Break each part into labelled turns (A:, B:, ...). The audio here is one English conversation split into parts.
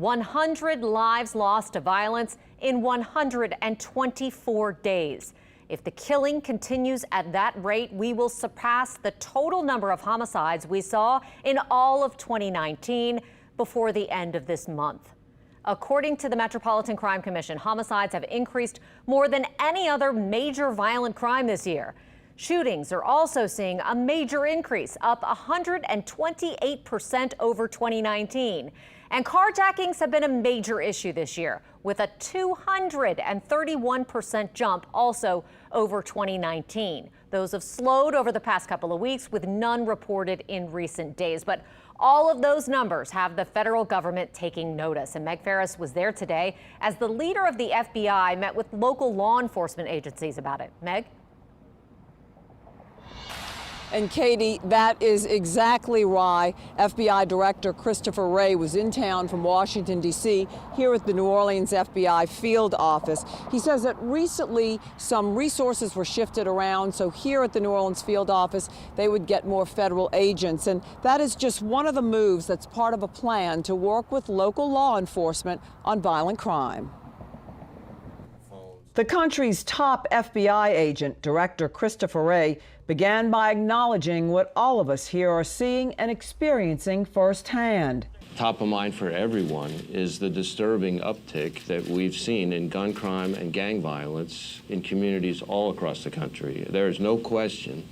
A: 100 lives lost to violence in 124 days. If the killing continues at that rate, we will surpass the total number of homicides we saw in all of 2019 before the end of this month. According to the Metropolitan Crime Commission, homicides have increased more than any other major violent crime this year. Shootings are also seeing a major increase, up 128% over 2019. And carjackings have been a major issue this year, with a 231% jump also over 2019. Those have slowed over the past couple of weeks, with none reported in recent days. But all of those numbers have the federal government taking notice. And Meg Ferris was there today as the leader of the FBI met with local law enforcement agencies about it. Meg?
B: And Katie, that is exactly why FBI Director Christopher Wray was in town from Washington, D.C., here at the New Orleans FBI field office. He says that recently some resources were shifted around, so here at the New Orleans field office, they would get more federal agents. And that is just one of the moves that's part of a plan to work with local law enforcement on violent crime. The country's top FBI agent, Director Christopher Wray, began by acknowledging what all of us here are seeing and experiencing firsthand.
C: Top of mind for everyone is the disturbing uptick that we've seen in gun crime and gang violence in communities all across the country. There is no question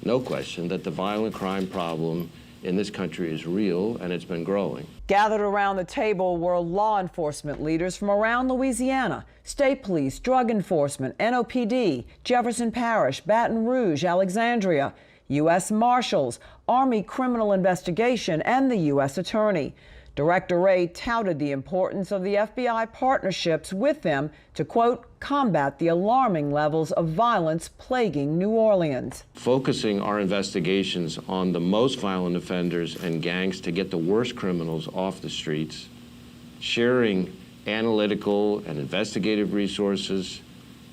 C: that the violent crime problem in this country is real, and it's been growing.
B: Gathered around the table were law enforcement leaders from around Louisiana, state police, drug enforcement, NOPD, Jefferson Parish, Baton Rouge, Alexandria, U.S. Marshals, Army Criminal Investigation, and the U.S. Attorney. Director Wray touted the importance of the FBI partnerships with them to, quote, combat the alarming levels of violence plaguing New Orleans.
C: Focusing our investigations on the most violent offenders and gangs to get the worst criminals off the streets, sharing analytical and investigative resources,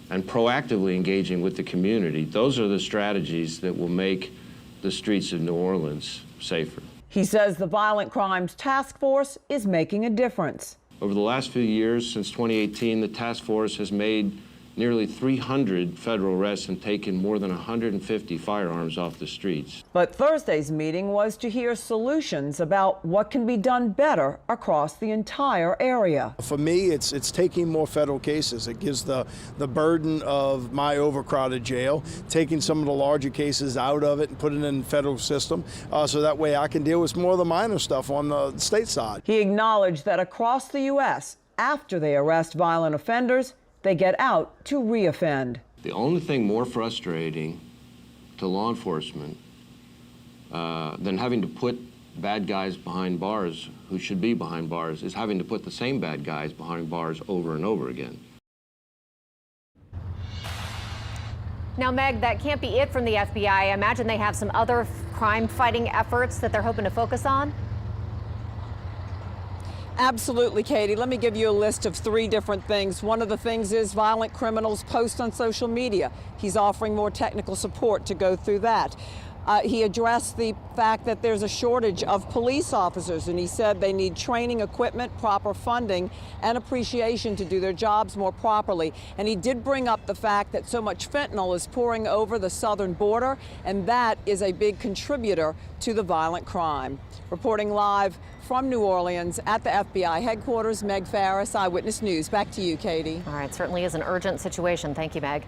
C: and proactively engaging with the community, those are the strategies that will make the streets of New Orleans safer.
B: He says the Violent Crimes Task Force is making a difference.
C: Over the last few years, since 2018, the task force has made nearly 300 federal arrests and taken more than 150 firearms off the streets.
B: But Thursday's meeting was to hear solutions about what can be done better across the entire area.
D: For me, it's taking more federal cases. It gives the burden of my overcrowded jail, taking some of the larger cases out of it and putting it in the federal system, so that way I can deal with more of the minor stuff on the state side.
B: He acknowledged that across the U.S., after they arrest violent offenders, they get out to reoffend.
C: The only thing more frustrating to law enforcement than having to put bad guys behind bars who should be behind bars is having to put the same bad guys behind bars over and over again.
A: Now, Meg, that can't be it from the FBI. I imagine they have some other crime-fighting efforts that they're hoping to focus on.
B: Absolutely, Katie. Let me give you a list of 3 different things. One of the things is violent criminals post on social media. He's offering more technical support to go through that. He addressed the fact that there's a shortage of police officers, and he said they need training, equipment, proper funding, and appreciation to do their jobs more properly. And he did bring up the fact that so much fentanyl is pouring over the southern border, and that is a big contributor to the violent crime. Reporting live from New Orleans at the FBI headquarters, Meg Ferris, Eyewitness News. Back to you, Katie.
A: All right, certainly is an urgent situation. Thank you, Meg.